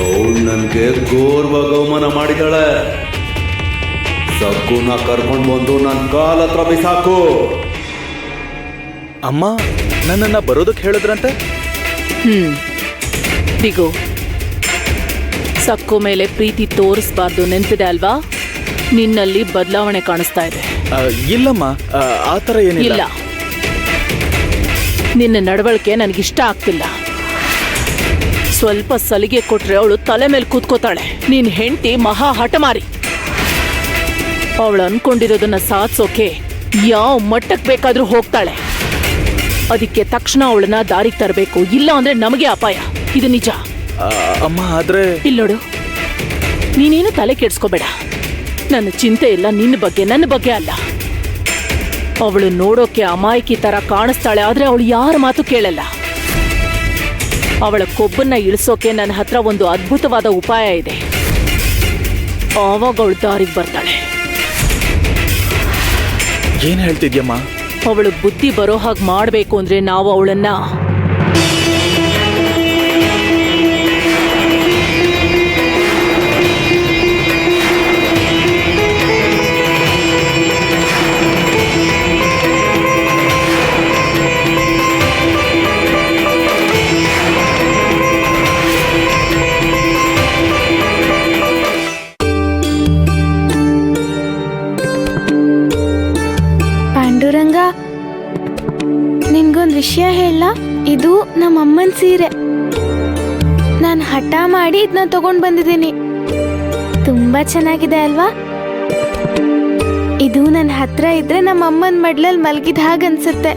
ಅವಳು ನನ್ಗೆ ಘೋರವಾಗಿ ಅವಮಾನ ಮಾಡಿದಾಳೆ. ಸಕ್ಕುನ ಕರ್ಕೊಂಡು ಬಂದು ನನ್ನ ಕಾಲ ಹತ್ರ ಬಿಸಾಕು. ಅಮ್ಮ ನನ್ನನ್ನ ಬರೋದಕ್ಕೆ ಹೇಳಿದ್ರಂತೆ. ಬಿಗು, ಸಕ್ಕು ಮೇಲೆ ಪ್ರೀತಿ ತೋರಿಸ್ಬಾರ್ದು, ನೆನ್ಪಿದೆ ಅಲ್ವಾ? ನಿನ್ನಲ್ಲಿ ಬದಲಾವಣೆ ಕಾಣಿಸ್ತಾ ಇದೆ. ಇಲ್ಲಮ್ಮ, ಆ ಥರ ಏನಿಲ್ಲ. ಇಲ್ಲ, ನಿನ್ನ ನಡವಳಿಕೆ ನನಗಿಷ್ಟ ಆಗ್ತಿಲ್ಲ. ಸ್ವಲ್ಪ ಸಲಿಗೆ ಕೊಟ್ರೆ ಅವಳು ತಲೆ ಮೇಲೆ ಕೂತ್ಕೋತಾಳೆ. ನೀನ್ ಹೆಂಡತಿ ಮಹಾ ಹಠಮಾರಿ. ಅವಳು ಅನ್ಕೊಂಡಿರೋದನ್ನ ಸಾಧಿಸೋಕೆ ಯಾವ ಮಟ್ಟಕ್ಕೆ ಬೇಕಾದ್ರೂ ಹೋಗ್ತಾಳೆ. ಅದಕ್ಕೆ ತಕ್ಷಣ ಅವಳನ್ನ ದಾರಿಗೆ ತರಬೇಕು, ಇಲ್ಲ ಅಂದ್ರೆ ನಮಗೆ ಅಪಾಯ. ಇದು ನಿಜ. ಅಮ್ಮ ಆದ್ರೆ ಇಲ್ಲೋಡು, ನೀನೇನು ತಲೆ ಕೆಡ್ಸ್ಕೋಬೇಡ. ನನ್ನ ಚಿಂತೆ ಇಲ್ಲ ನಿನ್ನ ಬಗ್ಗೆ, ನನ್ನ ಬಗ್ಗೆ ಅಲ್ಲ. ಅವಳು ನೋಡೋಕೆ ಅಮಾಯಕಿ ತರ ಕಾಣಿಸ್ತಾಳೆ, ಆದ್ರೆ ಅವಳು ಯಾರ ಮಾತು ಕೇಳಲ್ಲ. ಅವಳ ಕೊಬ್ಬನ್ನ ಇಳಿಸೋಕೆ ನನ್ನ ಹತ್ರ ಒಂದು ಅದ್ಭುತವಾದ ಉಪಾಯ ಇದೆ. ಆವಾಗ ಅವಳು ದಾರಿಗೆ ಬರ್ತಾಳೆ. ಏನ್ ಹೇಳ್ತಿದ್ಯಮ್ಮ? ಅವಳು ಬುದ್ಧಿ ಬರೋ ಹಾಗೆ ಮಾಡಬೇಕು ಅಂದ್ರೆ ನಾವು ಅವಳನ್ನ ಪಾಂಡುರಂಗ, ನಿನ್ಗೊಂದು ವಿಷಯ ಹೇಳ. ಇದು ನಮ್ಮಮ್ಮನ ಸೀರೆ. ನಾನು ಹಠ ಮಾಡಿ ಇದನ್ನ ತಗೊಂಡು ಬಂದಿದ್ದೀನಿ. ತುಂಬಾ ಚೆನ್ನಾಗಿದೆ ಅಲ್ವಾ? ಇದು ನನ್ನ ಹತ್ರ ಇದ್ರೆ ನಮ್ಮಮ್ಮನ ಮಡ್ಲಲ್ಲಿ ಮಲಗಿದ ಹಾಗನ್ಸುತ್ತೆ.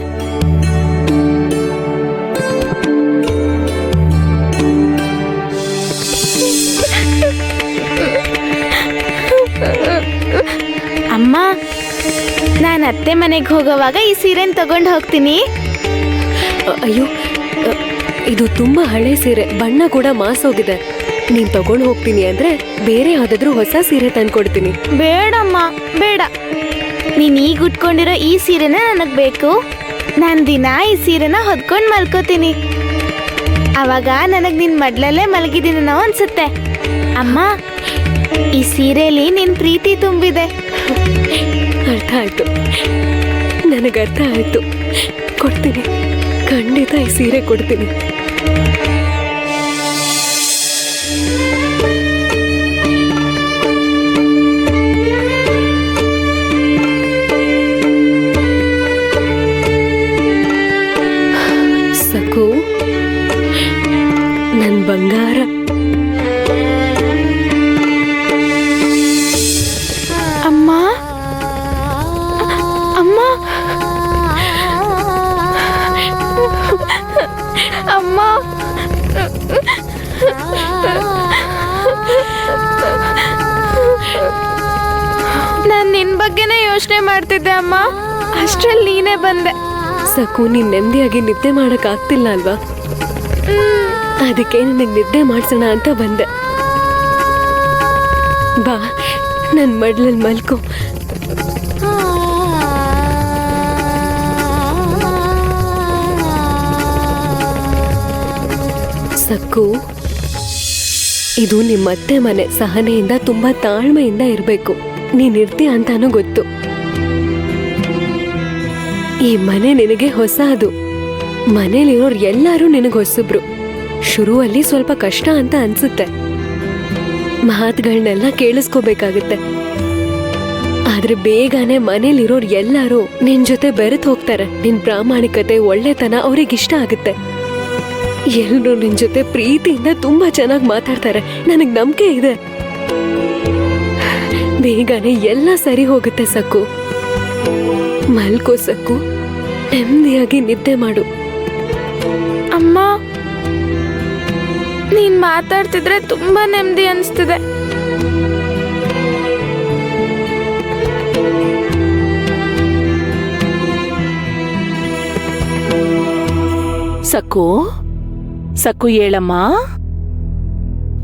ಅಮ್ಮ, ನಾನು ಅತ್ತೆ ಮನೆಗೆ ಹೋಗೋವಾಗ ಈ ಸೀರೆನ ತಗೊಂಡು ಹೋಗ್ತೀನಿ. ಅಯ್ಯೋ, ಇದು ತುಂಬಾ ಹಳೆ ಸೀರೆ, ಬಣ್ಣ ಕೂಡ ಮಾಸೋಗಿದೆ. ನೀನ್ ತಗೊಂಡು ಹೋಗ್ತೀನಿ ಅಂದ್ರೆ ಬೇರೆ ಯಾವ್ದಾದ್ರು ಹೊಸ ಸೀರೆ ತಂದ್ಕೊಡ್ತೀನಿ. ಬೇಡಮ್ಮ, ಬೇಡ. ನೀನ್ ಈಗ ಉಟ್ಕೊಂಡಿರೋ ಈ ಸೀರೆನ ನನಗ್ ಬೇಕು. ನಾನು ದಿನ ಈ ಸೀರೆನ ಹೊದ್ಕೊಂಡು ಮಲ್ಕೋತೀನಿ. ಅವಾಗ ನನಗ್ ನಿನ್ ಮಡ್ಲಲ್ಲೇ ಮಲಗಿದ್ದೀನೋ ಅನ್ಸುತ್ತೆ. ಅಮ್ಮ, ಈ ಸೀರೆಯಲ್ಲಿ ನಿನ್ ಪ್ರೀತಿ ತುಂಬಿದೆ. ಅರ್ಥ ಆಯ್ತು, ನನಗೆ ಅರ್ಥ ಆಯ್ತು. ಕೊಡ್ತೀನಿ, ಖಂಡಿತ ಈ ಸೀರೆ ಕೊಡ್ತೀನಿ. ಸಕು, ನನ್ನ ಬಂಗಾರ. ಅಮ್ಮ, ಅಮ್ಮ, ಅಮ್ಮ, ನಾನು ನಿನ್ ಬಗ್ಗೆನೇ ಯೋಚನೆ ಮಾಡ್ತಿದ್ದೆ ಅಮ್ಮ. ಅಷ್ಟ್ರಲ್ಲಿ ನೀನೇ ಬಂದೆ. ಸಕು, ನೀನ್ ನೆಮ್ಮದಿಯಾಗಿ ನಿದ್ದೆ ಮಾಡಕ್ ಆಗ್ತಿಲ್ಲ ಅಲ್ವಾ? ಅದಕ್ಕೆ ನನಗೆ ನಿದ್ದೆ ಮಾಡ್ಸೋಣ ಅಂತ ಬಂದೆ. ಬಾ, ನನ್ ಮಡ್ಲಲ್ಲಿ ಮಲ್ಕೋ. ಸಕ್ಕು, ಇದು ನಿಮ್ಮತ್ತೆ ಮನೆ. ಸಹನೆಯಿಂದ, ತುಂಬಾ ತಾಳ್ಮೆಯಿಂದ ಇರ್ಬೇಕು. ನೀನ್ ಇರ್ತೀಯ ಅಂತಾನು ಗೊತ್ತು. ಈ ಮನೆ ನಿನಗೆ ಹೊಸದು. ಮನೇಲಿರೋರು ಎಲ್ಲರೂ ನಿನಗೆ ಹೊಸಬ್ರು. ಶುರುವಲ್ಲಿ ಸ್ವಲ್ಪ ಕಷ್ಟ ಅಂತ ಅನ್ಸುತ್ತೆ. ಮಾತುಗಳನ್ನೆಲ್ಲ ಕೇಳಿಸ್ಕೋಬೇಕಾಗತ್ತೆ. ಆದ್ರೆ ಬೇಗನೆ ಮನೇಲಿರೋರು ಎಲ್ಲರೂ ನಿನ್ ಜೊತೆ ಬೆರೆತು ಹೋಗ್ತಾರೆ. ನಿನ್ ಪ್ರಾಮಾಣಿಕತೆ, ಒಳ್ಳೆತನ ಅವ್ರಿಗಿಷ್ಟ ಆಗುತ್ತೆ. ಎಲ್ರು ನಿನ್ ಜೊತೆ ಪ್ರೀತಿಯಿಂದ ತುಂಬಾ ಚೆನ್ನಾಗಿ ಮಾತಾಡ್ತಾರೆ. ನನಗ್ ನಂಬಿಕೆ ಇದೆ. ಬೇಗನೆ ಎಲ್ಲ ಸರಿ ಹೋಗುತ್ತೆ ಸಕ್ಕು. ಮಲ್ಕೋ ಸಕ್ಕು, ನೆಮ್ಮದಿಯಾಗಿ ನಿದ್ದೆ ಮಾಡು. ಅಮ್ಮ, ನೀನ್ ಮಾತಾಡ್ತಿದ್ರೆ ತುಂಬಾ ನೆಮ್ಮದಿ ಅನಿಸ್ತಿದೆ. ಸಕ್ಕು, ಸಕ್ಕು ಹೇಳಮ್ಮ.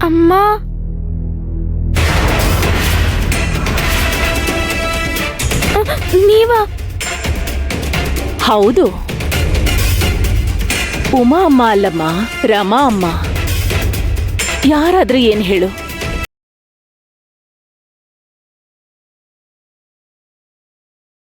ಅಮ್ಮ, ನೀವಾ? ಹೌದು, ಉಮಾ ಅಮ್ಮ ಅಲ್ಲಮ್ಮ, ರಮಾ ಅಮ್ಮ. ಯಾರಾದ್ರೆ ಏನ್ ಹೇಳು,